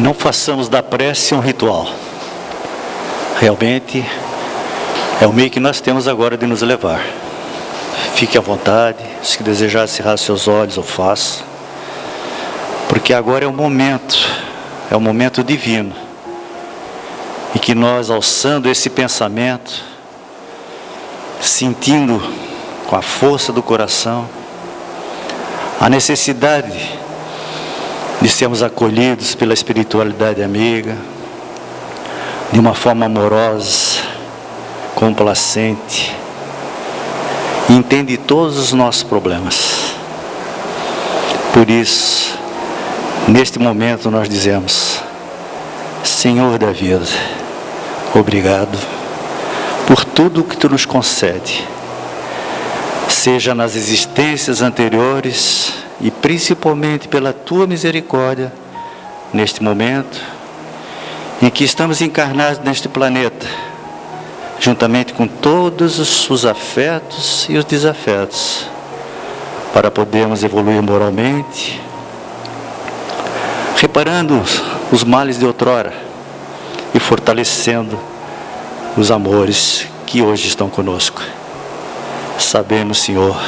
Não façamos da prece um ritual. Realmente é o meio que nós temos agora de nos levar. Fique à vontade, se desejar cerrar seus olhos ou faça, porque agora é o momento divino, e que nós, alçando esse pensamento, sentindo com a força do coração a necessidade de sermos acolhidos pela espiritualidade amiga, de uma forma amorosa, complacente, e entende todos os nossos problemas. Por isso, neste momento nós dizemos: Senhor da vida, obrigado por tudo que Tu nos concede, seja nas existências anteriores e principalmente pela Tua misericórdia, neste momento em que estamos encarnados neste planeta, juntamente com todos os afetos e os desafetos, para podermos evoluir moralmente, reparando os males de outrora e fortalecendo os amores que hoje estão conosco. Sabemos, Senhor,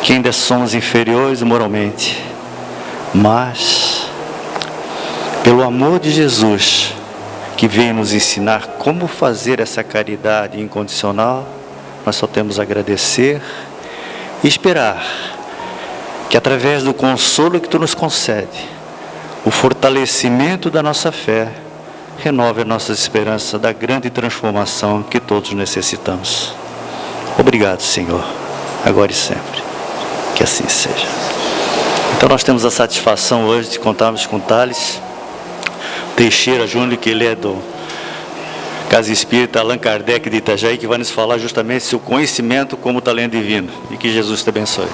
que ainda somos inferiores moralmente, mas pelo amor de Jesus, que veio nos ensinar como fazer essa caridade incondicional, nós só temos a agradecer e esperar que, através do consolo que Tu nos concede, o fortalecimento da nossa fé renove a nossa esperança da grande transformação que todos necessitamos. Obrigado, Senhor, agora e sempre. Que assim seja. Então nós temos a satisfação hoje de contarmos com Thales Teixeira Júnior, que ele é do Casa Espírita Allan Kardec de Itajaí, que vai nos falar justamente sobre o conhecimento como talento divino. E que Jesus te abençoe.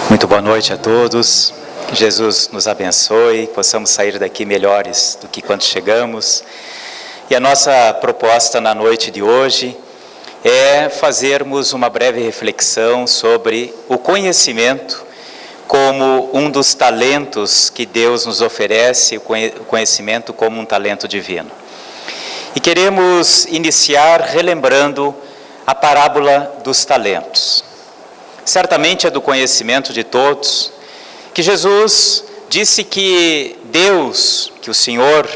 Muito boa noite a todos. Que Jesus nos abençoe, possamos sair daqui melhores do que quando chegamos. E a nossa proposta na noite de hoje é fazermos uma breve reflexão sobre o conhecimento como um dos talentos que Deus nos oferece, o conhecimento como um talento divino. E queremos iniciar relembrando a parábola dos talentos. Certamente é do conhecimento de todos que Jesus disse que Deus, que o Senhor,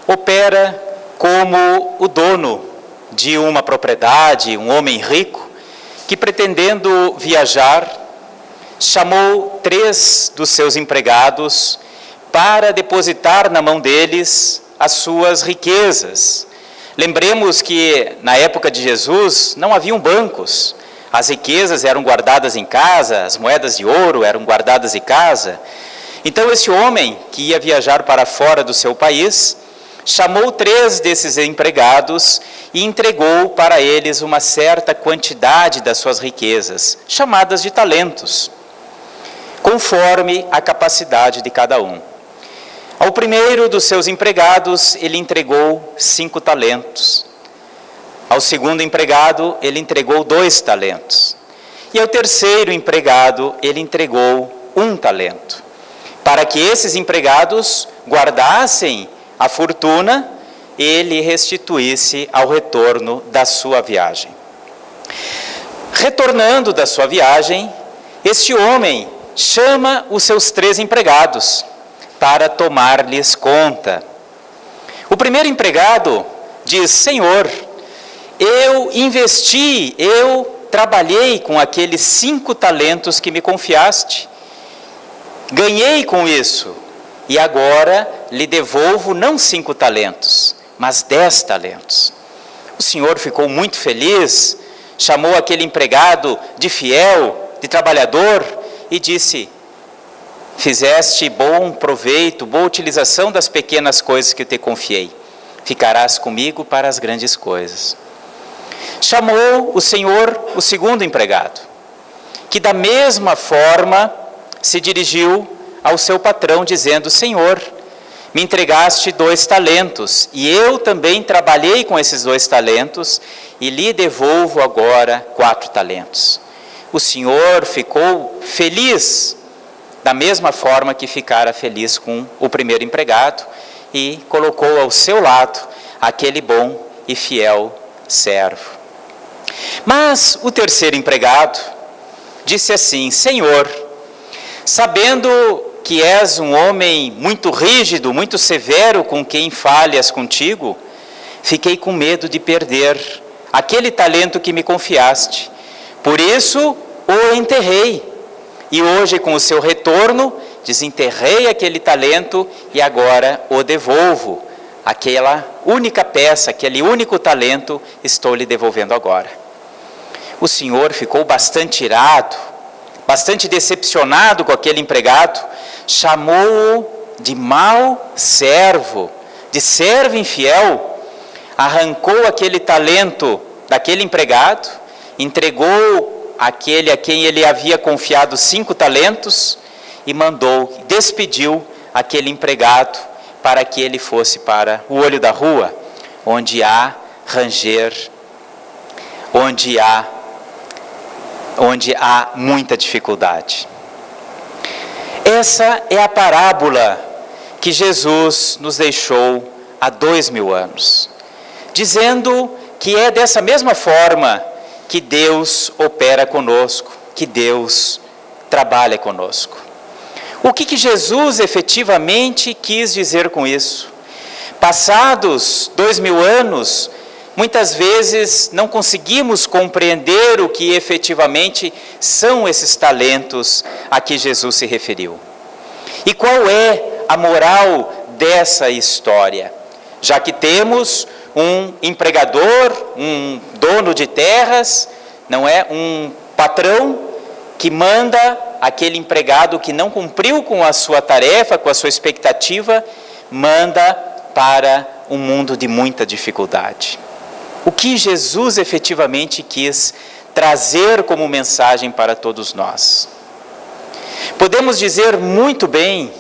opera como o dono de uma propriedade, um homem rico, que pretendendo viajar, chamou 3 dos seus empregados para depositar na mão deles as suas riquezas. Lembremos que na época de Jesus não haviam bancos, as riquezas eram guardadas em casa, as moedas de ouro eram guardadas em casa. Então esse homem que ia viajar para fora do seu país, chamou 3 desses empregados e entregou para eles uma certa quantidade das suas riquezas, chamadas de talentos, conforme a capacidade de cada um. Ao primeiro dos seus empregados, ele entregou 5 talentos. Ao segundo empregado, ele entregou 2 talentos. E ao terceiro empregado, ele entregou 1 talento, para que esses empregados guardassem a fortuna e lhe restituísse ao retorno da sua viagem. Retornando da sua viagem, este homem chama os seus 3 empregados para tomar-lhes conta. O primeiro empregado diz: Senhor, eu investi, eu trabalhei com aqueles 5 talentos que me confiaste, ganhei com isso, e agora lhe devolvo não 5 talentos, mas 10 talentos. O Senhor ficou muito feliz, chamou aquele empregado de fiel, de trabalhador, e disse: fizeste bom proveito, boa utilização das pequenas coisas que eu te confiei, ficarás comigo para as grandes coisas. Chamou o Senhor o segundo empregado, que da mesma forma se dirigiu ao seu patrão dizendo: Senhor, me entregaste 2 talentos, e eu também trabalhei com esses 2 talentos, e lhe devolvo agora 4 talentos. O Senhor ficou feliz da mesma forma que ficara feliz com o primeiro empregado e colocou ao seu lado aquele bom e fiel servo. Mas o terceiro empregado disse assim: Senhor, sabendo que és um homem muito rígido, muito severo com quem falhas contigo, fiquei com medo de perder aquele talento que me confiaste. Por isso o enterrei. E hoje, com o seu retorno, desenterrei aquele talento e agora o devolvo. Aquela única peça, aquele único talento, estou lhe devolvendo agora. O Senhor ficou bastante irado, bastante decepcionado com aquele empregado, chamou-o de mau servo, de servo infiel, arrancou aquele talento daquele empregado, entregou aquele a quem ele havia confiado 5 talentos e despediu aquele empregado para que ele fosse para o olho da rua, onde há ranger, onde há muita dificuldade. Essa é a parábola que Jesus nos deixou há 2000 anos, dizendo que é dessa mesma forma que Deus opera conosco, que Deus trabalha conosco. O que Jesus efetivamente quis dizer com isso? Passados 2000 anos, muitas vezes não conseguimos compreender o que efetivamente são esses talentos a que Jesus se referiu. E qual é a moral dessa história? Já que temos um empregador, um dono de terras, não é? Um patrão que manda aquele empregado que não cumpriu com a sua tarefa, com a sua expectativa, manda para um mundo de muita dificuldade. O que Jesus efetivamente quis trazer como mensagem para todos nós? Podemos dizer muito bem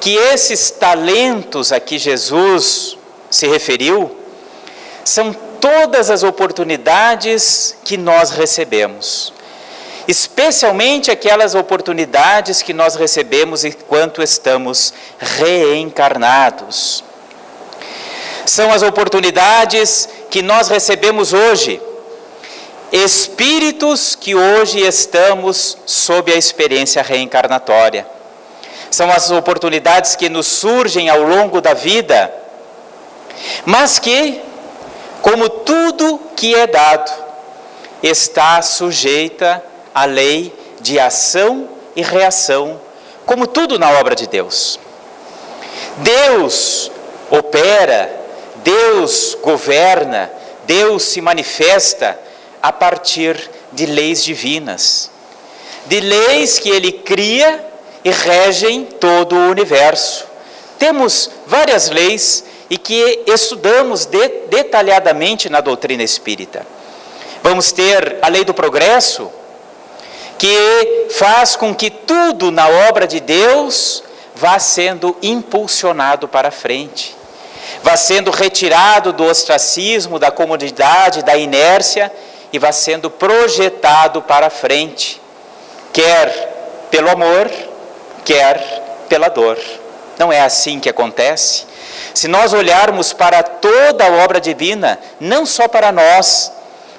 que esses talentos a que Jesus se referiu são todas as oportunidades que nós recebemos, especialmente aquelas oportunidades que nós recebemos enquanto estamos reencarnados. São as oportunidades que nós recebemos hoje, espíritos que hoje estamos sob a experiência reencarnatória. São as oportunidades que nos surgem ao longo da vida, mas que, como tudo que é dado, está sujeita à lei de ação e reação, como tudo na obra de Deus. Deus opera, Deus governa, Deus se manifesta a partir de leis divinas, de leis que Ele cria e regem todo o universo. Temos várias leis e que estudamos detalhadamente na doutrina espírita. Vamos ter a lei do progresso, que faz com que tudo na obra de Deus vá sendo impulsionado para frente, vá sendo retirado do ostracismo, da comodidade, da inércia e vá sendo projetado para frente, quer pelo amor, quer pela dor. Não é assim que acontece? Se nós olharmos para toda a obra divina, não só para nós,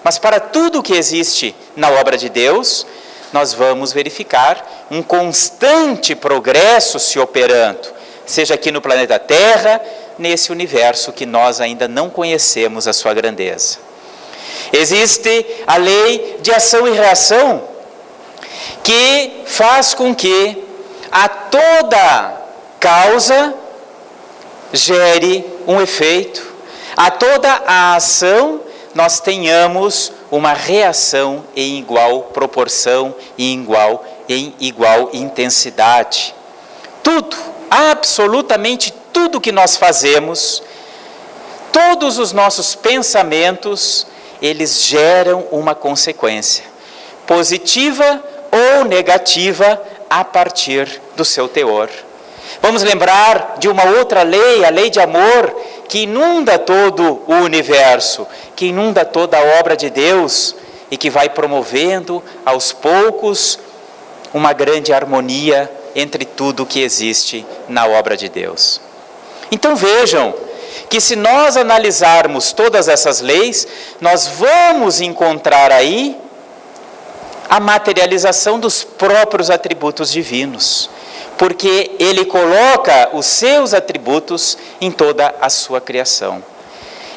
mas para tudo que existe na obra de Deus, nós vamos verificar um constante progresso se operando, seja aqui no planeta Terra, nesse universo que nós ainda não conhecemos a sua grandeza. Existe a lei de ação e reação, que faz com que a toda causa gere um efeito, a toda a ação nós tenhamos uma reação em igual proporção e em igual intensidade. Tudo, absolutamente tudo que nós fazemos, todos os nossos pensamentos, eles geram uma consequência, positiva ou negativa, a partir do seu teor. Vamos lembrar de uma outra lei, a lei de amor, que inunda todo o universo, que inunda toda a obra de Deus e que vai promovendo aos poucos uma grande harmonia entre tudo que existe na obra de Deus. Então vejam que se nós analisarmos todas essas leis, nós vamos encontrar aí a materialização dos próprios atributos divinos, porque Ele coloca os seus atributos em toda a sua criação.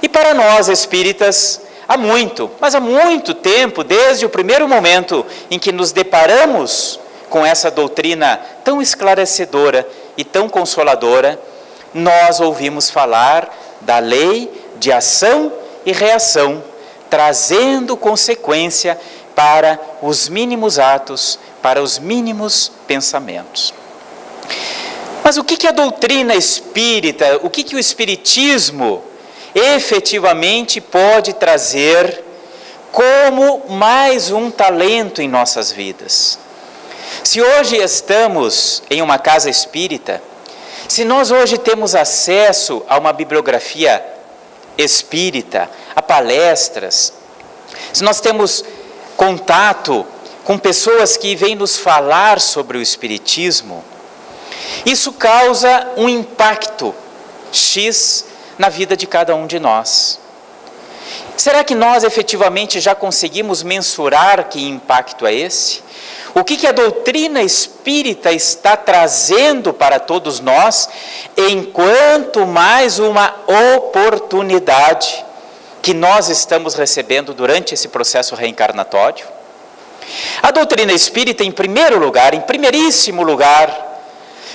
E para nós espíritas, há muito tempo, desde o primeiro momento em que nos deparamos com essa doutrina tão esclarecedora e tão consoladora, nós ouvimos falar da lei de ação e reação, trazendo consequência para os mínimos atos, para os mínimos pensamentos. Mas o que a doutrina espírita, o que o espiritismo efetivamente pode trazer como mais um talento em nossas vidas? Se hoje estamos em uma casa espírita, se nós hoje temos acesso a uma bibliografia espírita, a palestras, se nós temos contato com pessoas que vêm nos falar sobre o espiritismo, isso causa um impacto X na vida de cada um de nós. Será que nós efetivamente já conseguimos mensurar que impacto é esse? O que a doutrina espírita está trazendo para todos nós, enquanto mais uma oportunidade que nós estamos recebendo durante esse processo reencarnatório? A doutrina espírita, em primeiro lugar, em primeiríssimo lugar,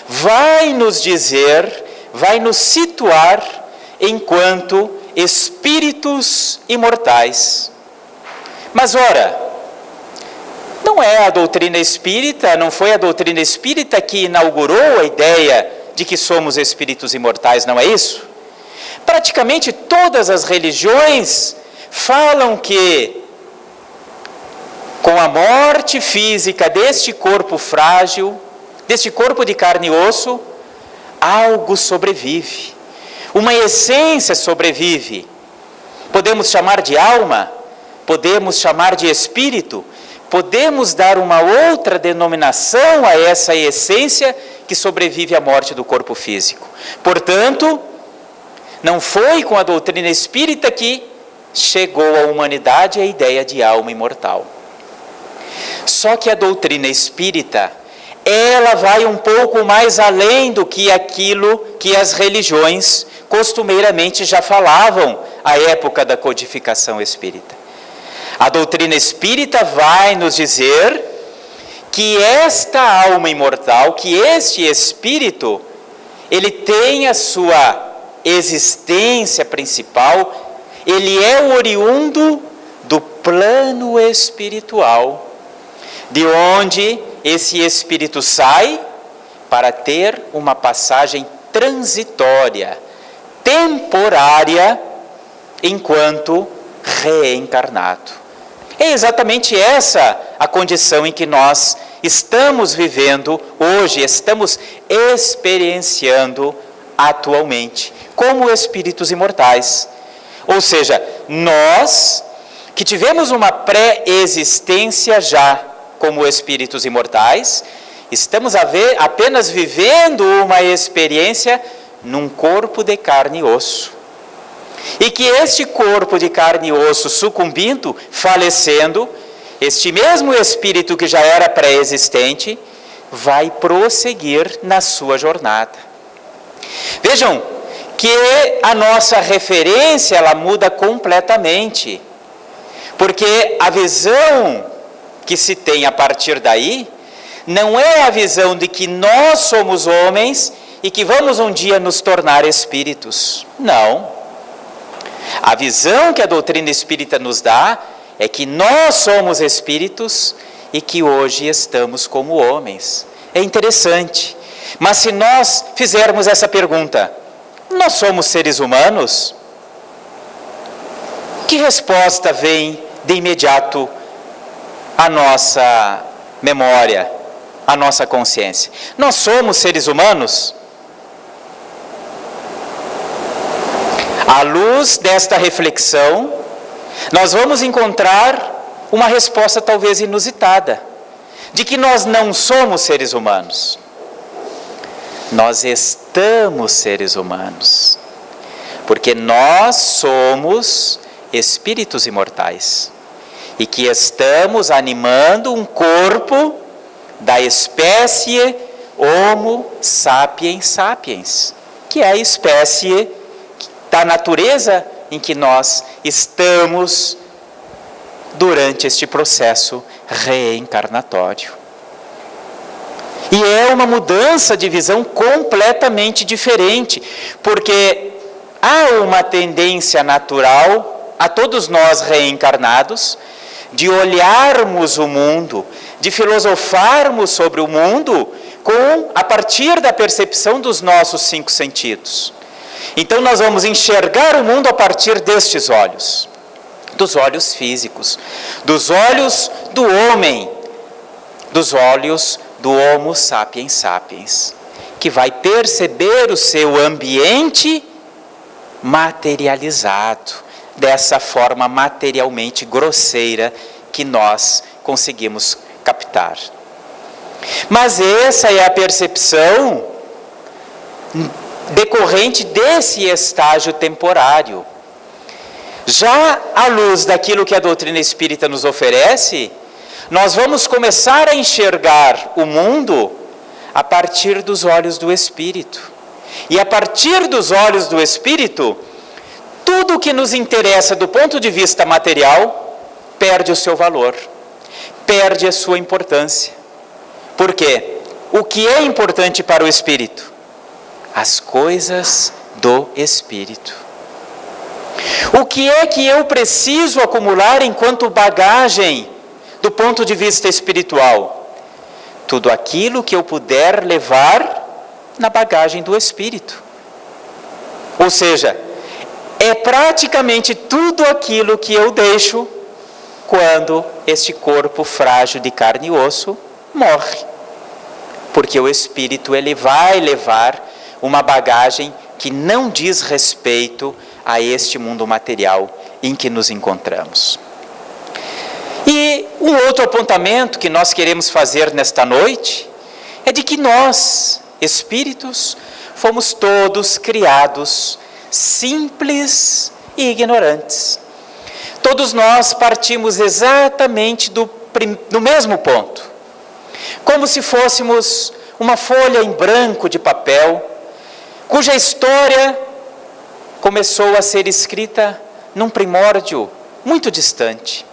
vai nos dizer, vai nos situar enquanto espíritos imortais. Mas ora, não é a doutrina espírita, não foi a doutrina espírita que inaugurou a ideia de que somos espíritos imortais, não é isso? Praticamente todas as religiões falam que com a morte física deste corpo frágil, deste corpo de carne e osso, algo sobrevive, uma essência sobrevive. Podemos chamar de alma, podemos chamar de espírito, podemos dar uma outra denominação a essa essência que sobrevive à morte do corpo físico. Portanto, não foi com a doutrina espírita que chegou à humanidade a ideia de alma imortal. Só que a doutrina espírita, ela vai um pouco mais além do que aquilo que as religiões costumeiramente já falavam à época da codificação espírita. A doutrina espírita vai nos dizer que esta alma imortal, que este espírito, ele tem a sua existência principal, ele é oriundo do plano espiritual, de onde esse espírito sai para ter uma passagem transitória, temporária, enquanto reencarnado. É exatamente essa a condição em que nós estamos vivendo hoje, estamos experienciando atualmente, como espíritos imortais. Ou seja, nós que tivemos uma pré-existência já como espíritos imortais, estamos apenas vivendo uma experiência num corpo de carne e osso. E que este corpo de carne e osso sucumbindo, falecendo, este mesmo espírito que já era pré-existente, vai prosseguir na sua jornada. Vejam que a nossa referência, ela muda completamente, porque a visão que se tem a partir daí, não é a visão de que nós somos homens e que vamos um dia nos tornar espíritos. Não. A visão que a doutrina espírita nos dá é que nós somos espíritos e que hoje estamos como homens. É interessante. Mas se nós fizermos essa pergunta, nós somos seres humanos? Que resposta vem de imediato à nossa memória, à nossa consciência? Nós somos seres humanos? À luz desta reflexão, nós vamos encontrar uma resposta talvez inusitada, de que nós não somos seres humanos. nós estamos seres humanos, porque nós somos espíritos imortais e que estamos animando um corpo da espécie Homo sapiens sapiens, que é a espécie da natureza em que nós estamos durante este processo reencarnatório. E é uma mudança de visão completamente diferente, porque há uma tendência natural a todos nós reencarnados de olharmos o mundo, de filosofarmos sobre o mundo a partir da percepção dos nossos 5 sentidos. Então nós vamos enxergar o mundo a partir destes olhos, dos olhos físicos, dos olhos do homem, dos olhos do Homo sapiens sapiens, que vai perceber o seu ambiente materializado, dessa forma materialmente grosseira que nós conseguimos captar. Mas essa é a percepção decorrente desse estágio temporário. Já à luz daquilo que a doutrina espírita nos oferece, nós vamos começar a enxergar o mundo a partir dos olhos do Espírito. E a partir dos olhos do Espírito, tudo o que nos interessa do ponto de vista material perde o seu valor, perde a sua importância. Por quê? O que é importante para o Espírito? As coisas do Espírito. O que é que eu preciso acumular enquanto bagagem do ponto de vista espiritual? Tudo aquilo que eu puder levar na bagagem do Espírito. Ou seja, é praticamente tudo aquilo que eu deixo quando este corpo frágil de carne e osso morre. Porque o Espírito, ele vai levar uma bagagem que não diz respeito a este mundo material em que nos encontramos. E um outro apontamento que nós queremos fazer nesta noite é de que nós, espíritos, fomos todos criados simples e ignorantes. Todos nós partimos exatamente do mesmo ponto, como se fôssemos uma folha em branco de papel, cuja história começou a ser escrita num primórdio muito distante,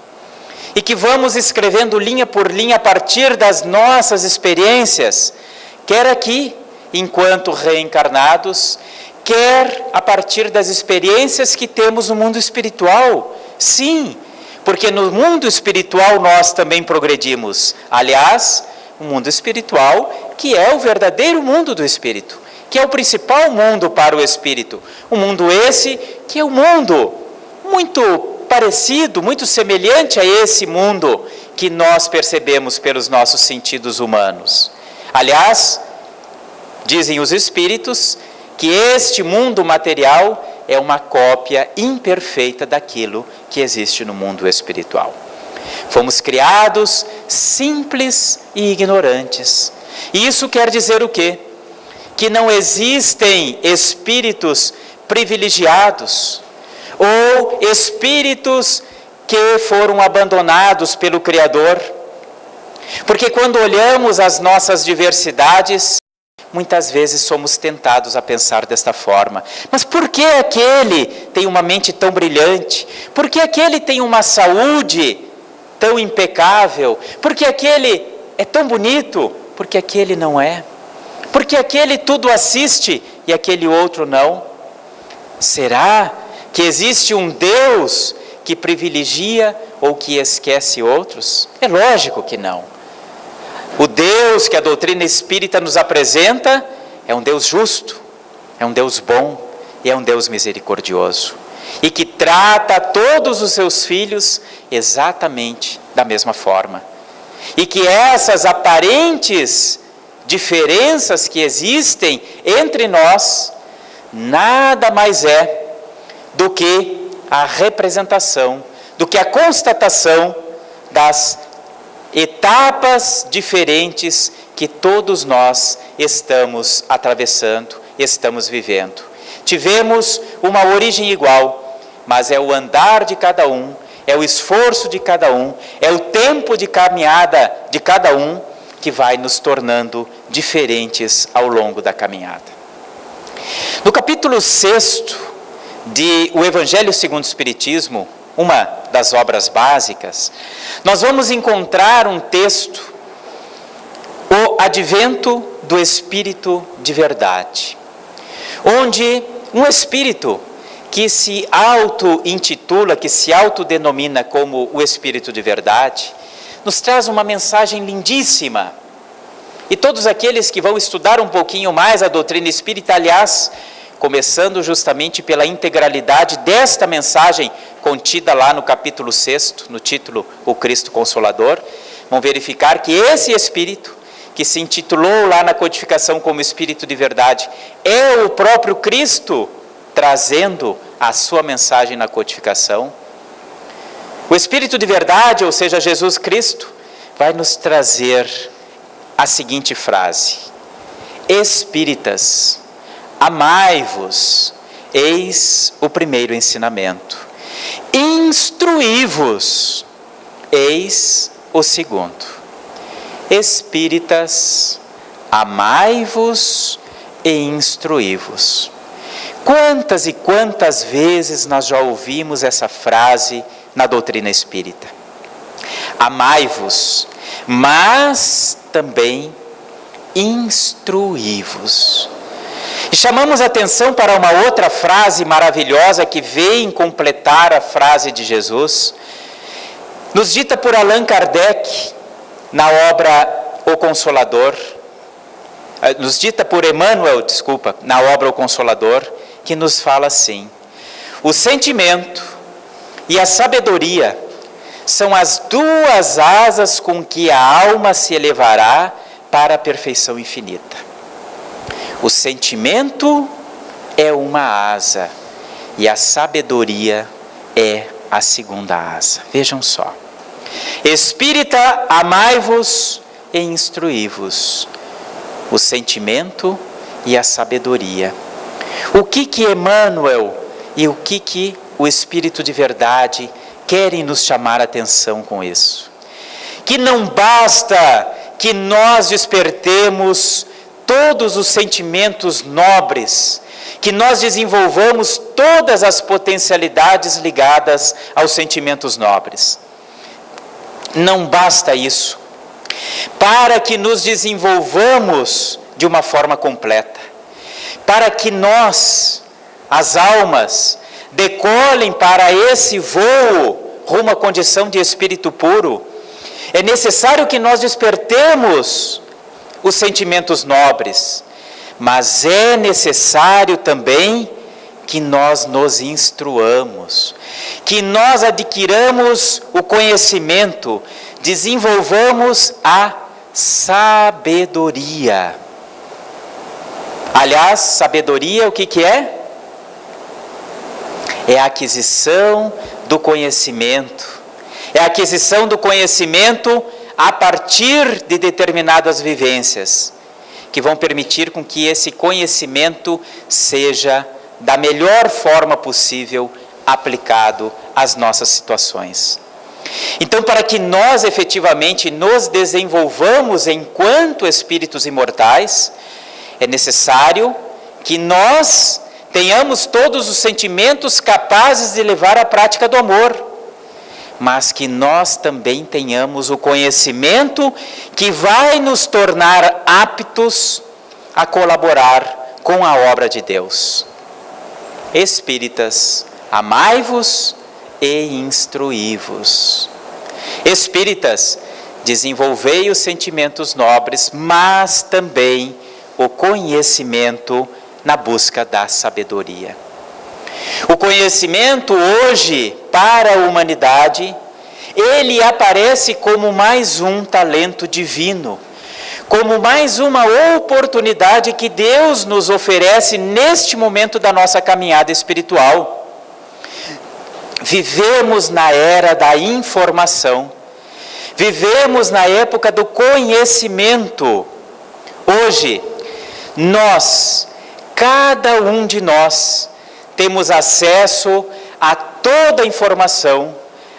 e que vamos escrevendo linha por linha a partir das nossas experiências, quer aqui, enquanto reencarnados, quer a partir das experiências que temos no mundo espiritual. Sim, porque no mundo espiritual nós também progredimos. Aliás, o mundo espiritual que é o verdadeiro mundo do espírito, que é o principal mundo para o espírito. Um mundo esse que é um mundo muito parecido, muito semelhante a esse mundo que nós percebemos pelos nossos sentidos humanos. Aliás, dizem os espíritos que este mundo material é uma cópia imperfeita daquilo que existe no mundo espiritual. Fomos criados simples e ignorantes. E isso quer dizer o quê? Que não existem espíritos privilegiados ou espíritos que foram abandonados pelo Criador. Porque quando olhamos as nossas diversidades, muitas vezes somos tentados a pensar desta forma. Mas por que aquele tem uma mente tão brilhante? Por que aquele tem uma saúde tão impecável? Por que aquele é tão bonito? Por que aquele não é? Por que aquele tudo assiste e aquele outro não? Será que existe um Deus que privilegia ou que esquece outros? É lógico que não. O Deus que a doutrina espírita nos apresenta é um Deus justo, é um Deus bom e é um Deus misericordioso. E que trata todos os seus filhos exatamente da mesma forma. E que essas aparentes diferenças que existem entre nós, nada mais é do que a representação, do que a constatação das etapas diferentes que todos nós estamos atravessando, estamos vivendo. Tivemos uma origem igual, mas é o andar de cada um, é o esforço de cada um, é o tempo de caminhada de cada um que vai nos tornando diferentes ao longo da caminhada. No capítulo 6 de O Evangelho segundo o Espiritismo, uma das obras básicas, nós vamos encontrar um texto, o Advento do Espírito de Verdade, onde um Espírito que se auto-intitula, que se autodenomina como o Espírito de Verdade, nos traz uma mensagem lindíssima. E todos aqueles que vão estudar um pouquinho mais a doutrina espírita, aliás, começando justamente pela integralidade desta mensagem contida lá no capítulo 6, no título O Cristo Consolador, vão verificar que esse Espírito, que se intitulou lá na codificação como Espírito de Verdade, é o próprio Cristo trazendo a sua mensagem na codificação. O Espírito de Verdade, ou seja, Jesus Cristo, vai nos trazer a seguinte frase: Espíritas, amai-vos, eis o primeiro ensinamento. Instruí-vos, eis o segundo. Espíritas, amai-vos e instruí-vos. Quantas e quantas vezes nós já ouvimos essa frase na doutrina espírita? Amai-vos, mas também instruí-vos. E chamamos atenção para uma outra frase maravilhosa que vem completar a frase de Jesus, nos dita por Allan Kardec na obra O Consolador, nos dita por Emmanuel, na obra O Consolador, que nos fala assim: o sentimento e a sabedoria são as duas asas com que a alma se elevará para a perfeição infinita. O sentimento é uma asa e a sabedoria é a segunda asa. Vejam só. Espírita, amai-vos e instruí-vos. O sentimento e a sabedoria. O que Emmanuel e o que o Espírito de Verdade querem nos chamar a atenção com isso? Que não basta que nós despertemos todos os sentimentos nobres, que nós desenvolvamos todas as potencialidades ligadas aos sentimentos nobres. Não basta isso. Para que nos desenvolvamos de uma forma completa, para que nós, as almas, decolem para esse voo rumo à condição de espírito puro, é necessário que nós despertemos os sentimentos nobres, mas é necessário também que nós nos instruamos, que nós adquiramos o conhecimento, desenvolvamos a sabedoria. Aliás, sabedoria o que é? É a aquisição do conhecimento. É a aquisição do conhecimento a partir de determinadas vivências, que vão permitir com que esse conhecimento seja da melhor forma possível aplicado às nossas situações. Então, para que nós efetivamente nos desenvolvamos enquanto espíritos imortais, é necessário que nós tenhamos todos os sentimentos capazes de levar à prática do amor, mas que nós também tenhamos o conhecimento que vai nos tornar aptos a colaborar com a obra de Deus. Espíritas, amai-vos e instruí-vos. Espíritas, desenvolvei os sentimentos nobres, mas também o conhecimento na busca da sabedoria. O conhecimento hoje, para a humanidade, ele aparece como mais um talento divino, como mais uma oportunidade que Deus nos oferece neste momento da nossa caminhada espiritual. Vivemos na era da informação, Vivemos na época do conhecimento. Hoje, nós, cada um de nós, temos acesso a toda a informação,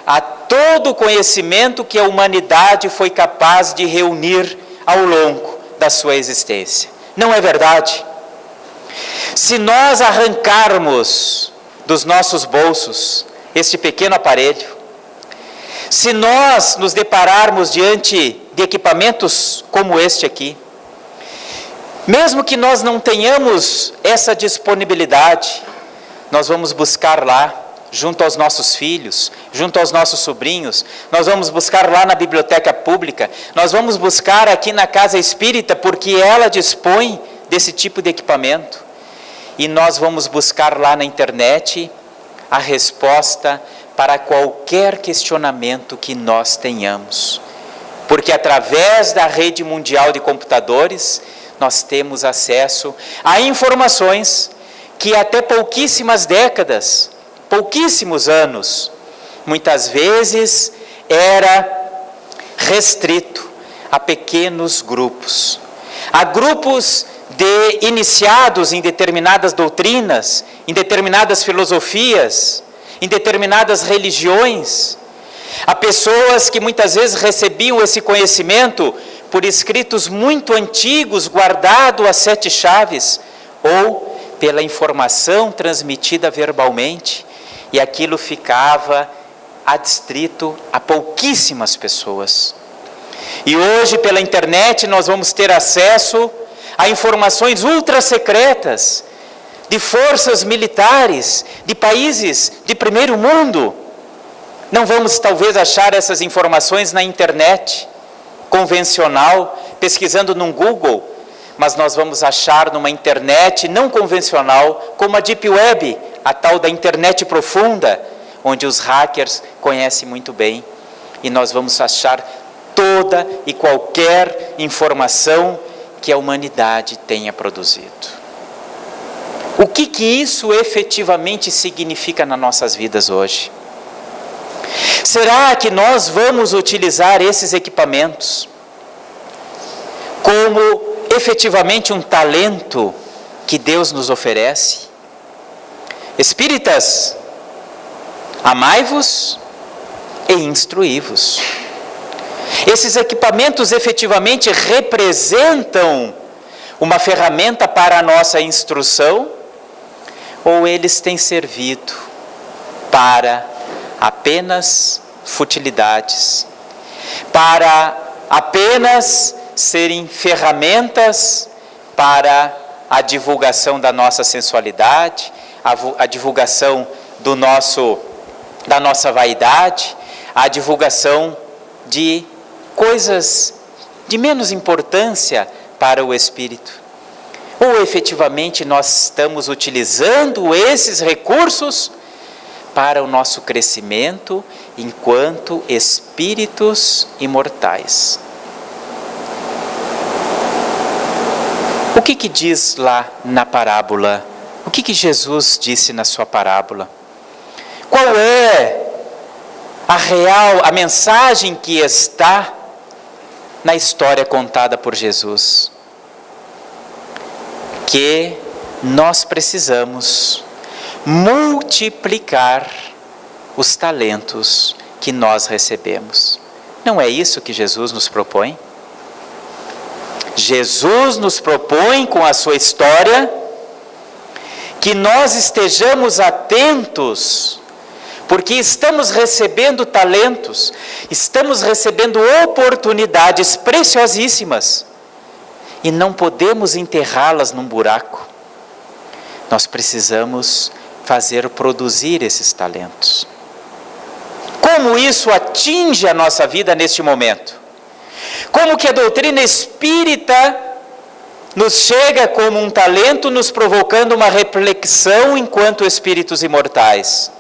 a todo o conhecimento que a humanidade foi capaz de reunir ao longo da sua existência. Não é verdade? Se nós arrancarmos dos nossos bolsos este pequeno aparelho, se nós nos depararmos diante de equipamentos como este aqui, mesmo que nós não tenhamos essa disponibilidade, nós vamos buscar lá, junto aos nossos filhos, junto aos nossos sobrinhos, nós vamos buscar lá na biblioteca pública, nós vamos buscar aqui na casa espírita, porque ela dispõe desse tipo de equipamento, e nós vamos buscar lá na internet a resposta para qualquer questionamento que nós tenhamos, porque através da rede mundial de computadores, nós temos acesso a informações que até pouquíssimas décadas, pouquíssimos anos, muitas vezes era restrito a pequenos grupos, a grupos de iniciados em determinadas doutrinas, em determinadas filosofias, em determinadas religiões, a pessoas que muitas vezes recebiam esse conhecimento por escritos muito antigos, guardado a 7 chaves, ou pela informação transmitida verbalmente, e aquilo ficava adstrito a pouquíssimas pessoas. E hoje, pela internet, nós vamos ter acesso a informações ultra secretas, de forças militares, de países de primeiro mundo. Não vamos talvez achar essas informações na internet convencional, pesquisando no Google, mas nós vamos achar numa internet não convencional, como a Deep Web, a tal da internet profunda, onde os hackers conhecem muito bem, e nós vamos achar toda e qualquer informação que a humanidade tenha produzido. O que isso efetivamente significa nas nossas vidas hoje? Será que nós vamos utilizar esses equipamentos como efetivamente um talento que Deus nos oferece? Espíritas, amai-vos e instruí-vos. Esses equipamentos efetivamente representam uma ferramenta para a nossa instrução, ou eles têm servido para apenas futilidades, para apenas serem ferramentas para a divulgação da nossa sensualidade, a divulgação da nossa vaidade, a divulgação de coisas de menos importância para o espírito? Ou efetivamente nós estamos utilizando esses recursos para o nosso crescimento enquanto espíritos imortais? O que diz lá na parábola? O que Jesus disse na sua parábola? Qual é a mensagem que está na história contada por Jesus? Que nós precisamos multiplicar os talentos que nós recebemos. Não é isso que Jesus nos propõe? Jesus nos propõe com a sua história que nós estejamos atentos, porque estamos recebendo talentos, estamos recebendo oportunidades preciosíssimas e não podemos enterrá-las num buraco. Nós precisamos fazer produzir esses talentos. Como isso atinge a nossa vida neste momento? Como que a doutrina espírita nos chega como um talento, nos provocando uma reflexão enquanto espíritos imortais?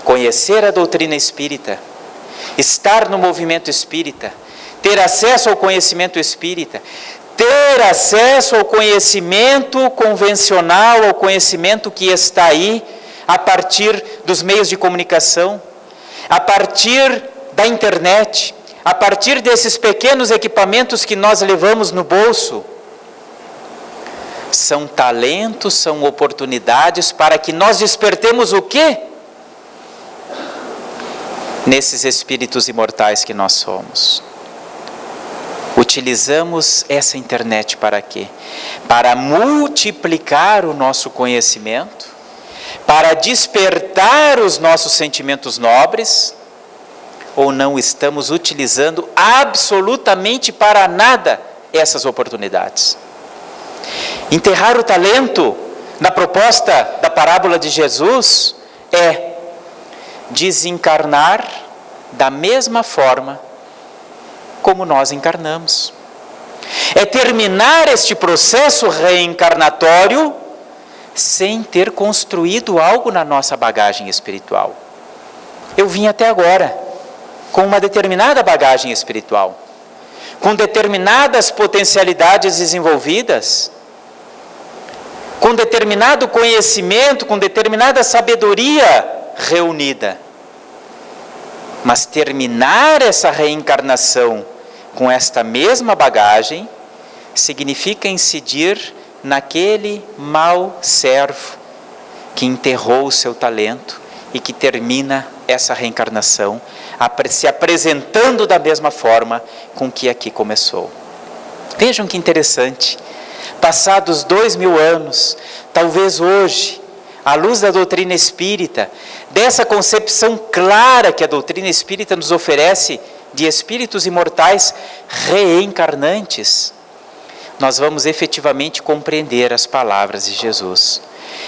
Conhecer a doutrina espírita, estar no movimento espírita, ter acesso ao conhecimento espírita, ter acesso ao conhecimento convencional, ao conhecimento que está aí, a partir dos meios de comunicação, a partir da internet, a partir desses pequenos equipamentos que nós levamos no bolso, são talentos, são oportunidades para que nós despertemos o quê? Nesses espíritos imortais que nós somos. Utilizamos essa internet para quê? Para multiplicar o nosso conhecimento, para despertar os nossos sentimentos nobres, ou não estamos utilizando absolutamente para nada essas oportunidades? Enterrar o talento, na proposta da parábola de Jesus, é desencarnar da mesma forma como nós encarnamos. É terminar este processo reencarnatório sem ter construído algo na nossa bagagem espiritual. Eu vim até agora com uma determinada bagagem espiritual, com determinadas potencialidades desenvolvidas, com determinado conhecimento, com determinada sabedoria reunida. Mas terminar essa reencarnação com esta mesma bagagem significa incidir naquele mau servo que enterrou o seu talento e que termina essa reencarnação se apresentando da mesma forma com que aqui começou. Vejam que interessante. Passados 2000 anos, talvez hoje, à luz da doutrina espírita, dessa concepção clara que a doutrina espírita nos oferece de espíritos imortais reencarnantes, nós vamos efetivamente compreender as palavras de Jesus.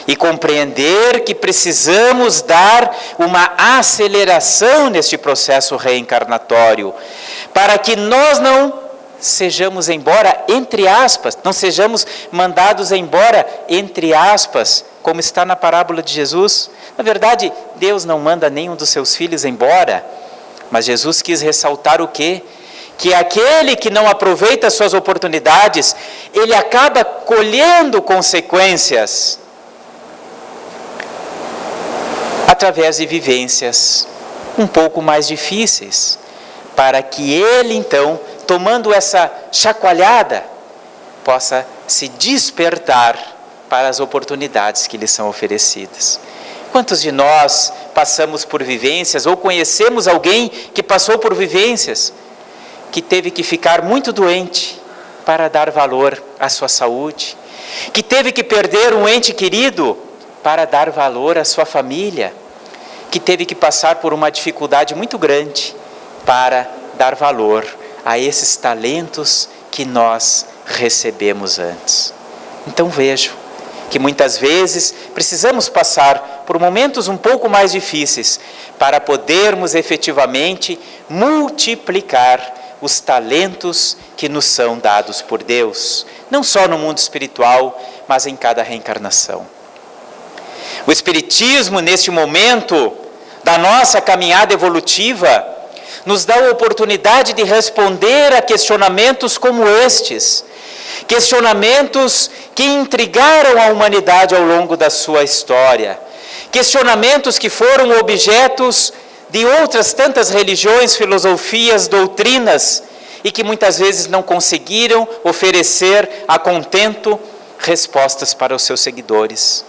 E compreender que precisamos dar uma aceleração neste processo reencarnatório, para que nós não sejamos embora, entre aspas, não sejamos mandados embora, entre aspas, como está na parábola de Jesus. Na verdade, Deus não manda nenhum dos seus filhos embora, mas Jesus quis ressaltar o quê? Que aquele que não aproveita as suas oportunidades, ele acaba colhendo consequências através de vivências um pouco mais difíceis, para que ele então, tomando essa chacoalhada, possa se despertar para as oportunidades que lhe são oferecidas. Quantos de nós passamos por vivências ou conhecemos alguém que passou por vivências, que teve que ficar muito doente para dar valor à sua saúde, que teve que perder um ente querido para dar valor à sua família, que teve que passar por uma dificuldade muito grande para dar valor a esses talentos que nós recebemos antes. Então vejam que muitas vezes precisamos passar por momentos um pouco mais difíceis para podermos efetivamente multiplicar os talentos que nos são dados por Deus, não só no mundo espiritual, mas em cada reencarnação. O Espiritismo, neste momento da nossa caminhada evolutiva, nos dá a oportunidade de responder a questionamentos como estes, questionamentos que intrigaram a humanidade ao longo da sua história, questionamentos que foram objetos de outras tantas religiões, filosofias, doutrinas, e que muitas vezes não conseguiram oferecer a contento respostas para os seus seguidores.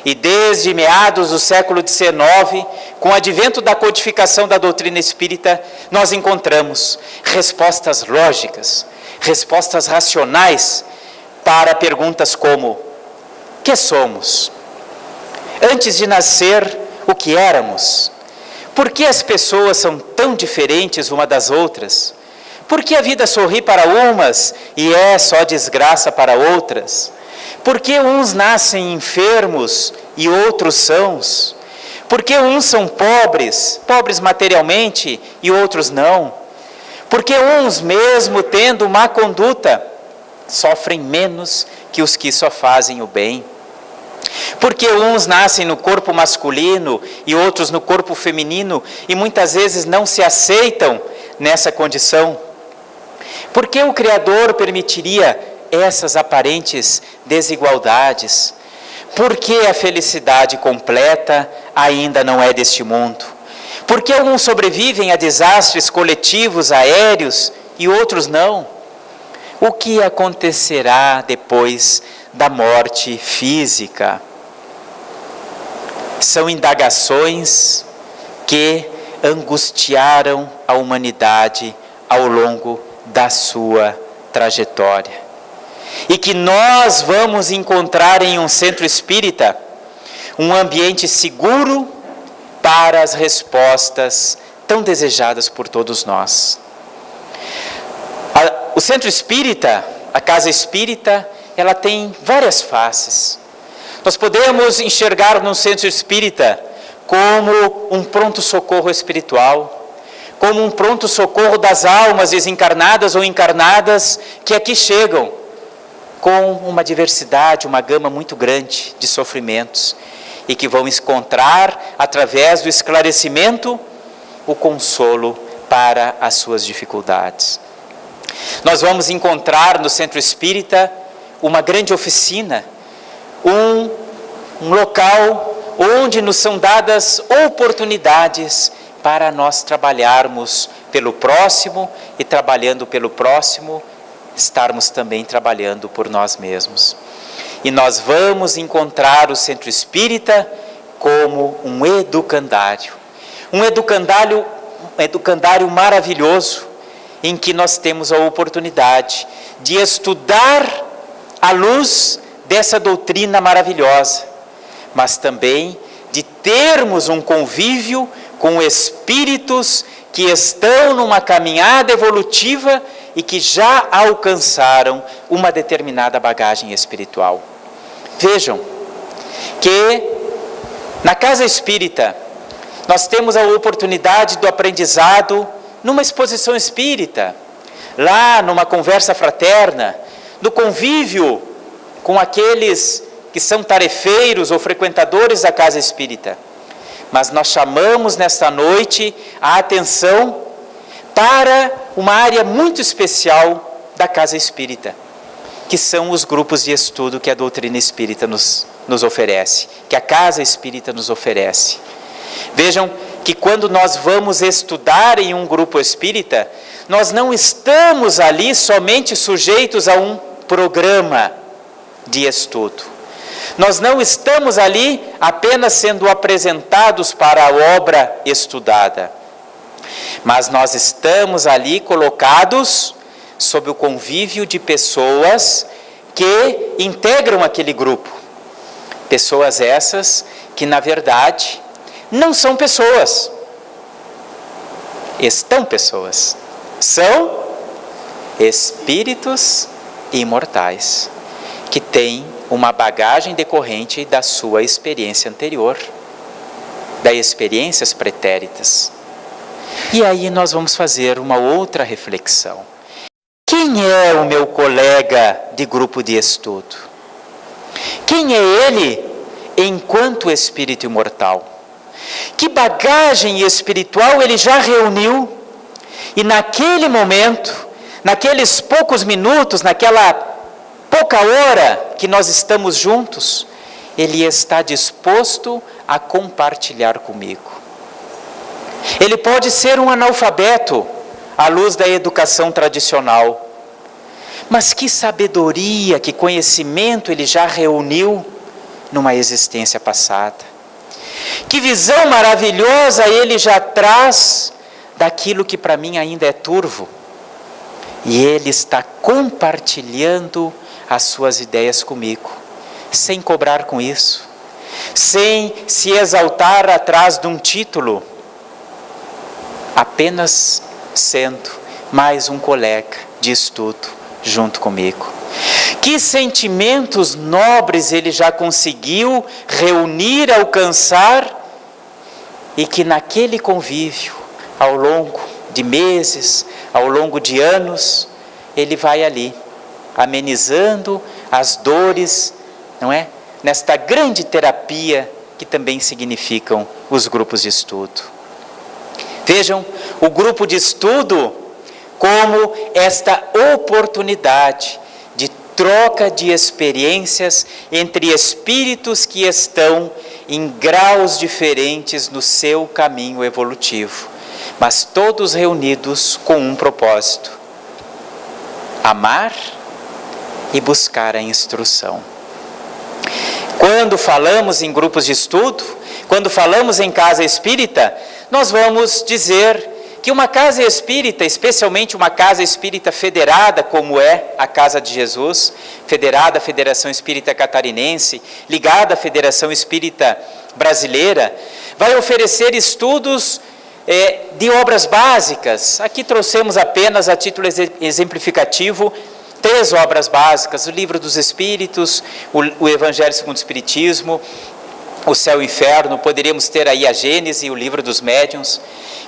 E desde meados do século XIX, com o advento da codificação da doutrina espírita, nós encontramos respostas lógicas, respostas racionais para perguntas como: que somos? Antes de nascer, o que éramos? Por que as pessoas são tão diferentes uma das outras? Por que a vida sorri para umas e é só desgraça para outras? Por que uns nascem enfermos e outros sãos? Por que uns são pobres materialmente e outros não? Por que uns, mesmo tendo má conduta, sofrem menos que os que só fazem o bem? Por que uns nascem no corpo masculino e outros no corpo feminino e muitas vezes não se aceitam nessa condição? Por que o Criador permitiria essas aparentes desigualdades? Por que a felicidade completa ainda não é deste mundo? Por que alguns sobrevivem a desastres coletivos aéreos e outros não? O que acontecerá depois da morte física? São indagações que angustiaram a humanidade ao longo da sua trajetória. E que nós vamos encontrar em um centro espírita um ambiente seguro para as respostas tão desejadas por todos nós. O centro espírita, a casa espírita, ela tem várias faces. Nós podemos enxergar no centro espírita como um pronto-socorro espiritual, como um pronto-socorro das almas desencarnadas ou encarnadas que aqui chegam, com uma diversidade, uma gama muito grande de sofrimentos, e que vão encontrar, através do esclarecimento, o consolo para as suas dificuldades. Nós vamos encontrar no centro espírita uma grande oficina, um local onde nos são dadas oportunidades para nós trabalharmos pelo próximo, e trabalhando pelo próximo, estarmos também trabalhando por nós mesmos. E nós vamos encontrar o centro espírita como um educandário maravilhoso, em que nós temos a oportunidade de estudar à luz dessa doutrina maravilhosa, mas também de termos um convívio com espíritos que estão numa caminhada evolutiva e que já alcançaram uma determinada bagagem espiritual. Vejam que na casa espírita nós temos a oportunidade do aprendizado numa exposição espírita, lá numa conversa fraterna, no convívio com aqueles que são tarefeiros ou frequentadores da casa espírita. Mas nós chamamos nesta noite a atenção para uma área muito especial da casa espírita, que são os grupos de estudo que a doutrina espírita nos oferece, que a casa espírita nos oferece. Vejam que quando nós vamos estudar em um grupo espírita, nós não estamos ali somente sujeitos a um programa de estudo. Nós não estamos ali apenas sendo apresentados para a obra estudada, mas nós estamos ali colocados sob o convívio de pessoas que integram aquele grupo. Pessoas essas que, na verdade, não são pessoas. Pessoas. São espíritos imortais, que têm uma bagagem decorrente da sua experiência anterior, das experiências pretéritas. E aí nós vamos fazer uma outra reflexão. Quem é o meu colega de grupo de estudo? Quem é ele enquanto espírito imortal? Que bagagem espiritual ele já reuniu? E naquele momento, naqueles poucos minutos, naquela pouca hora que nós estamos juntos, ele está disposto a compartilhar comigo. Ele pode ser um analfabeto à luz da educação tradicional, mas que sabedoria, que conhecimento ele já reuniu numa existência passada. Que visão maravilhosa ele já traz daquilo que para mim ainda é turvo. E ele está compartilhando as suas ideias comigo, sem cobrar com isso, sem se exaltar atrás de um título, apenas sendo mais um colega de estudo junto comigo. Que sentimentos nobres ele já conseguiu reunir, alcançar, e que naquele convívio, ao longo de meses, ao longo de anos, ele vai ali, amenizando as dores, não é? Nesta grande terapia que também significam os grupos de estudo. Vejam o grupo de estudo como esta oportunidade de troca de experiências entre espíritos que estão em graus diferentes no seu caminho evolutivo, mas todos reunidos com um propósito: amar e buscar a instrução. Quando falamos em grupos de estudo, quando falamos em casa espírita, nós vamos dizer que uma casa espírita, especialmente uma casa espírita federada, como é a Casa de Jesus, federada à Federação Espírita Catarinense, ligada à Federação Espírita Brasileira, vai oferecer estudos de obras básicas. Aqui trouxemos apenas, a título exemplificativo, 3 obras básicas: o Livro dos Espíritos, o Evangelho segundo o Espiritismo, o Céu e o Inferno. Poderíamos ter aí a Gênese e o Livro dos Médiuns,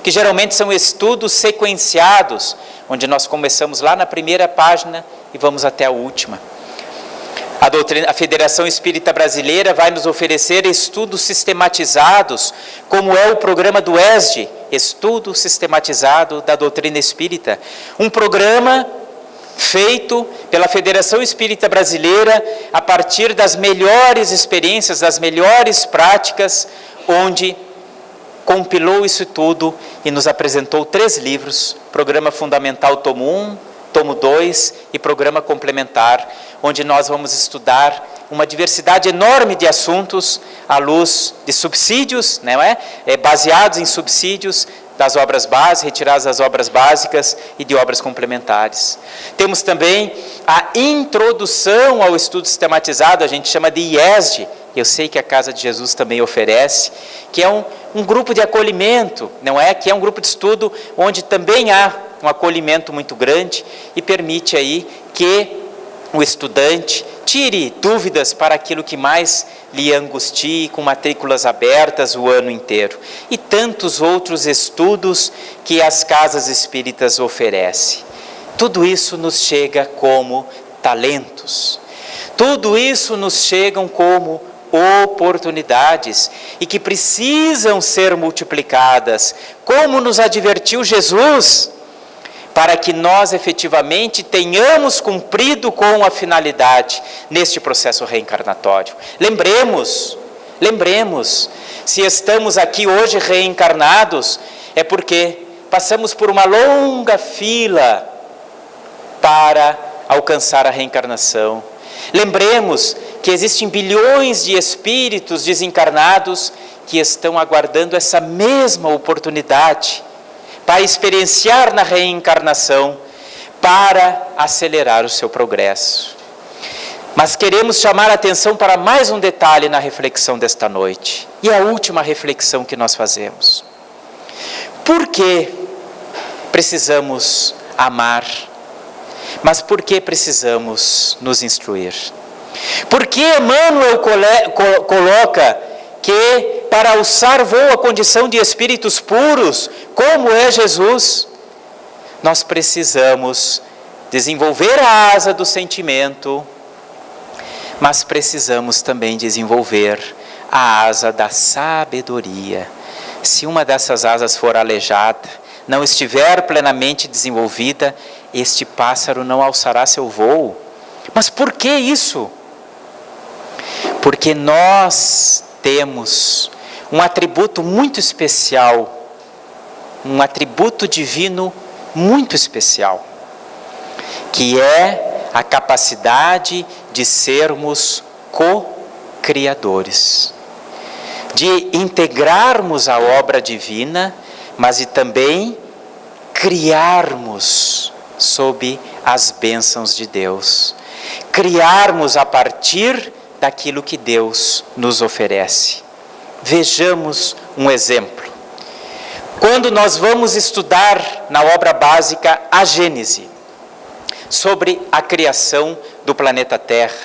que geralmente são estudos sequenciados, onde nós começamos lá na primeira página e vamos até a última. A Federação Espírita Brasileira vai nos oferecer estudos sistematizados, como é o programa do ESD, Estudo Sistematizado da Doutrina Espírita, um programa feito pela Federação Espírita Brasileira a partir das melhores experiências, das melhores práticas, onde compilou isso tudo e nos apresentou 3 livros: Programa Fundamental Tomo 1, Tomo 2 e Programa Complementar, onde nós vamos estudar uma diversidade enorme de assuntos à luz de subsídios, não é? Baseados em subsídios das obras básicas, retiradas das obras básicas e de obras complementares. Temos também a introdução ao estudo sistematizado, a gente chama de IESD, eu sei que a Casa de Jesus também oferece, que é um grupo de acolhimento, não é? Que é um grupo de estudo onde também há um acolhimento muito grande e permite aí que o estudante tire dúvidas para aquilo que mais lhe angustie, com matrículas abertas o ano inteiro. E tantos outros estudos que as casas espíritas oferecem. Tudo isso nos chega como talentos. Tudo isso nos chegam como oportunidades e que precisam ser multiplicadas, como nos advertiu Jesus, para que nós efetivamente tenhamos cumprido com a finalidade neste processo reencarnatório. Lembremos, se estamos aqui hoje reencarnados, é porque passamos por uma longa fila para alcançar a reencarnação. Lembremos que existem bilhões de espíritos desencarnados que estão aguardando essa mesma oportunidade para experienciar na reencarnação, para acelerar o seu progresso. Mas queremos chamar a atenção para mais um detalhe na reflexão desta noite. E a última reflexão que nós fazemos. Por que precisamos amar? Mas por que precisamos nos instruir? Por que Emmanuel coloca que para alçar voo à condição de espíritos puros, como é Jesus, nós precisamos desenvolver a asa do sentimento, mas precisamos também desenvolver a asa da sabedoria. Se uma dessas asas for aleijada, não estiver plenamente desenvolvida, este pássaro não alçará seu voo. Mas por que isso? Porque nós temos um atributo muito especial, um atributo divino muito especial, que é a capacidade de sermos co-criadores, de integrarmos a obra divina, mas de também criarmos sob as bênçãos de Deus, criarmos a partir daquilo que Deus nos oferece. Vejamos um exemplo. Quando nós vamos estudar na obra básica a Gênese, sobre a criação do planeta Terra,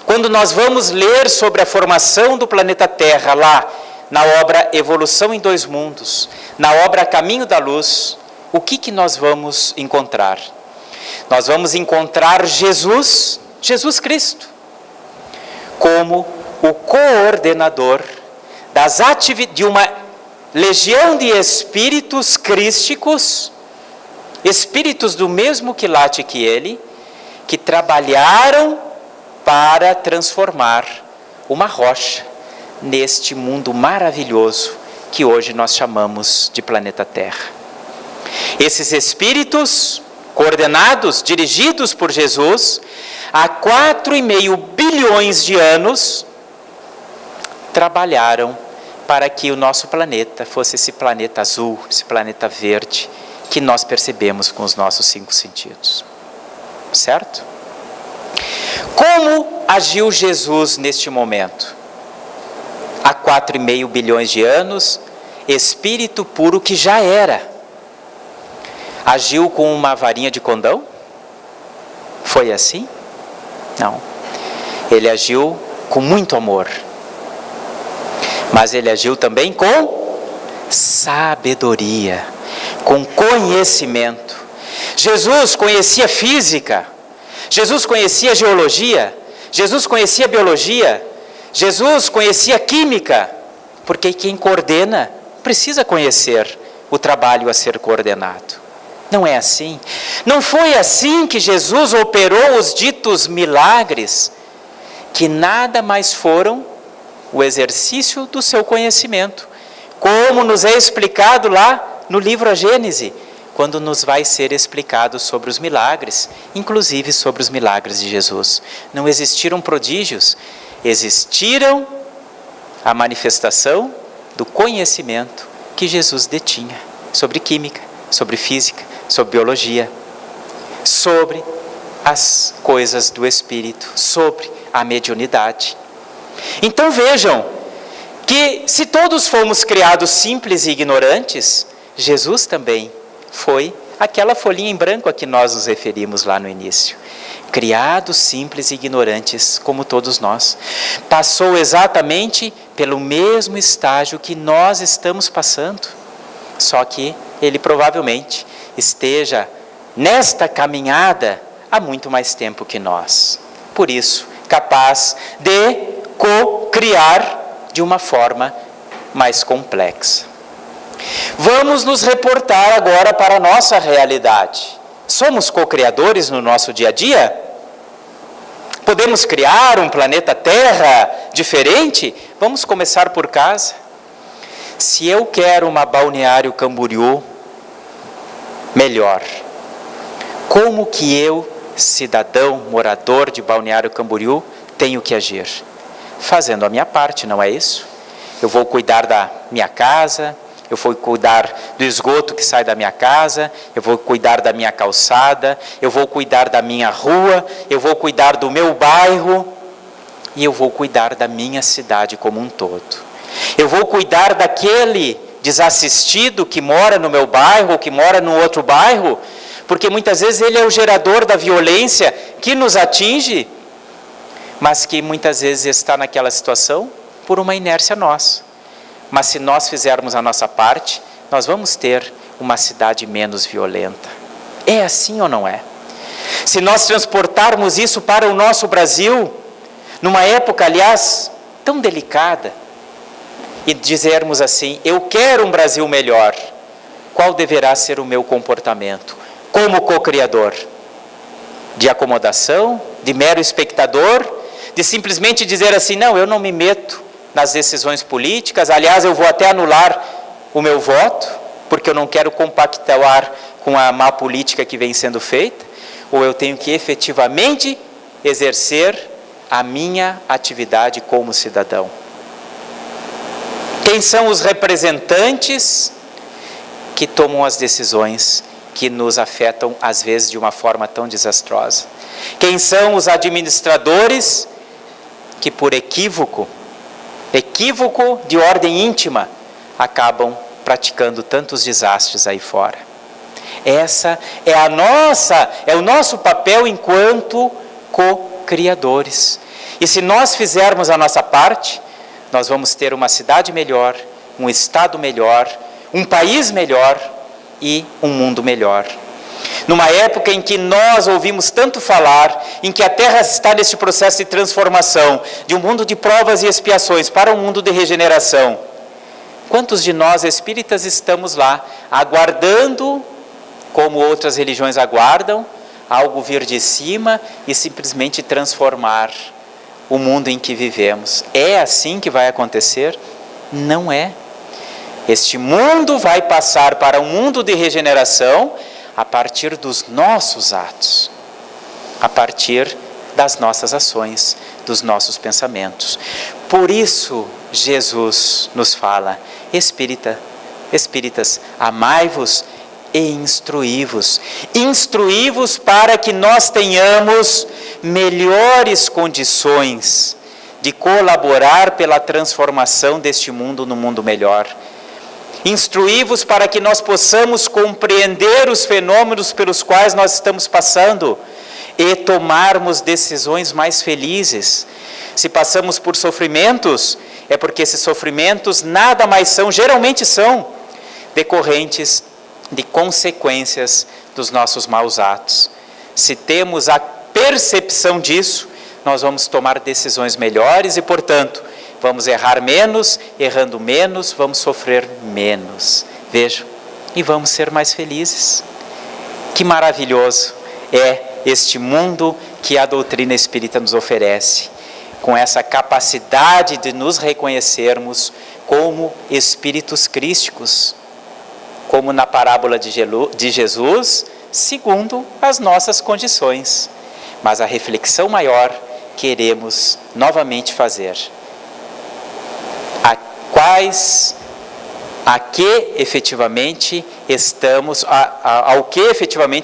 quando nós vamos ler sobre a formação do planeta Terra lá na obra Evolução em Dois Mundos, na obra Caminho da Luz, o que nós vamos encontrar? Nós vamos encontrar Jesus Cristo, como o coordenador de uma legião de espíritos crísticos, espíritos do mesmo quilate que ele, que trabalharam para transformar uma rocha neste mundo maravilhoso que hoje nós chamamos de planeta Terra. Esses espíritos coordenados, dirigidos por Jesus, há 4,5 bilhões de anos, trabalharam para que o nosso planeta fosse esse planeta azul, esse planeta verde, que nós percebemos com os nossos 5 sentidos. Certo? Como agiu Jesus neste momento? Há 4,5 bilhões de anos, espírito puro que já era. Agiu com uma varinha de condão? Foi assim? Não. Ele agiu com muito amor. Mas ele agiu também com sabedoria, com conhecimento. Jesus conhecia física, Jesus conhecia geologia, Jesus conhecia biologia, Jesus conhecia química, porque quem coordena precisa conhecer o trabalho a ser coordenado. Não é assim. Não foi assim que Jesus operou os ditos milagres, que nada mais foram o exercício do seu conhecimento, como nos é explicado lá no livro A Gênese, quando nos vai ser explicado sobre os milagres, inclusive sobre os milagres de Jesus. Não existiram prodígios, existiram a manifestação do conhecimento que Jesus detinha sobre química, sobre física, sobre biologia, sobre as coisas do espírito, sobre a mediunidade. Então vejam que se todos fomos criados simples e ignorantes, Jesus também foi aquela folhinha em branco a que nós nos referimos lá no início. Criados simples e ignorantes como todos nós. Passou exatamente pelo mesmo estágio que nós estamos passando. Só que ele provavelmente esteja nesta caminhada há muito mais tempo que nós. Por isso, capaz de co-criar de uma forma mais complexa. Vamos nos reportar agora para a nossa realidade. Somos co-criadores no nosso dia a dia? Podemos criar um planeta Terra diferente? Vamos começar por casa. Se eu quero uma Balneário Camboriú melhor, como que eu, cidadão, morador de Balneário Camboriú, tenho que agir? Fazendo a minha parte, não é isso? Eu vou cuidar da minha casa, eu vou cuidar do esgoto que sai da minha casa, eu vou cuidar da minha calçada, eu vou cuidar da minha rua, eu vou cuidar do meu bairro e eu vou cuidar da minha cidade como um todo. Eu vou cuidar daquele desassistido que mora no meu bairro, ou que mora no outro bairro, porque muitas vezes ele é o gerador da violência que nos atinge, mas que muitas vezes está naquela situação por uma inércia nossa. Mas se nós fizermos a nossa parte, nós vamos ter uma cidade menos violenta. É assim ou não é? Se nós transportarmos isso para o nosso Brasil, numa época, aliás, tão delicada, e dizermos assim, eu quero um Brasil melhor, qual deverá ser o meu comportamento como co-criador? De acomodação? De mero espectador? De simplesmente dizer assim, não, eu não me meto nas decisões políticas, aliás, eu vou até anular o meu voto, porque eu não quero compactuar com a má política que vem sendo feita? Ou eu tenho que efetivamente exercer a minha atividade como cidadão? Quem são os representantes que tomam as decisões que nos afetam, às vezes, de uma forma tão desastrosa? Quem são os administradores que, por equívoco de ordem íntima, acabam praticando tantos desastres aí fora? Essa é o nosso papel enquanto co-criadores. E se nós fizermos a nossa parte, nós vamos ter uma cidade melhor, um estado melhor, um país melhor e um mundo melhor. Numa época em que nós ouvimos tanto falar, em que a Terra está neste processo de transformação, de um mundo de provas e expiações para um mundo de regeneração, quantos de nós espíritas estamos lá, aguardando, como outras religiões aguardam, algo vir de cima e simplesmente transformar o mundo em que vivemos. É assim que vai acontecer? Não é. Este mundo vai passar para um mundo de regeneração a partir dos nossos atos, a partir das nossas ações, dos nossos pensamentos. Por isso, Jesus nos fala: espíritas, amai-vos e instruí-vos. Instruí-vos para que nós tenhamos melhores condições de colaborar pela transformação deste mundo no mundo melhor. Instruí-vos para que nós possamos compreender os fenômenos pelos quais nós estamos passando e tomarmos decisões mais felizes. Se passamos por sofrimentos, é porque esses sofrimentos nada mais são, geralmente são, decorrentes de consequências dos nossos maus atos. Se temos a percepção disso, nós vamos tomar decisões melhores e, portanto, vamos errar menos, errando menos, vamos sofrer menos. Vejam, e vamos ser mais felizes. Que maravilhoso é este mundo que a doutrina espírita nos oferece, com essa capacidade de nos reconhecermos como espíritos crísticos, como na parábola de Jesus, segundo as nossas condições. Mas a reflexão maior queremos novamente fazer: ao que efetivamente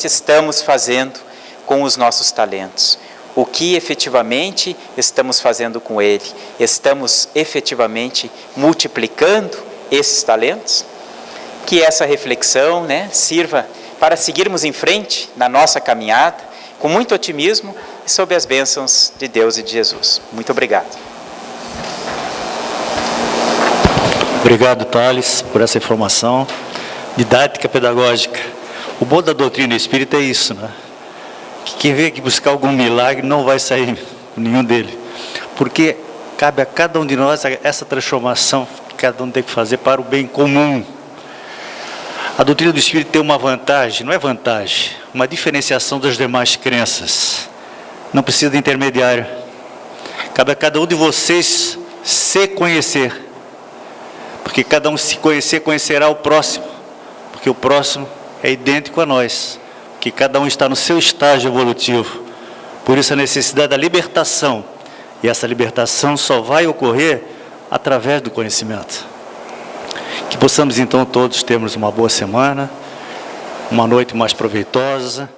estamos fazendo com os nossos talentos? O que efetivamente estamos fazendo com ele? Estamos efetivamente multiplicando esses talentos? Que essa reflexão, sirva para seguirmos em frente na nossa caminhada, com muito otimismo e sob as bênçãos de Deus e de Jesus. Muito obrigado. Obrigado, Thales, por essa informação didática, pedagógica. O bom da doutrina espírita é isso, que quem vem aqui buscar algum milagre não vai sair nenhum dele, porque cabe a cada um de nós essa transformação que cada um tem que fazer para o bem comum. A doutrina do Espírito tem uma vantagem, não é vantagem, uma diferenciação das demais crenças. Não precisa de intermediário. Cabe a cada um de vocês se conhecer, porque cada um se conhecer, conhecerá o próximo, porque o próximo é idêntico a nós, que cada um está no seu estágio evolutivo. Por isso a necessidade da libertação, e essa libertação só vai ocorrer através do conhecimento. Que possamos então todos termos uma boa semana, uma noite mais proveitosa,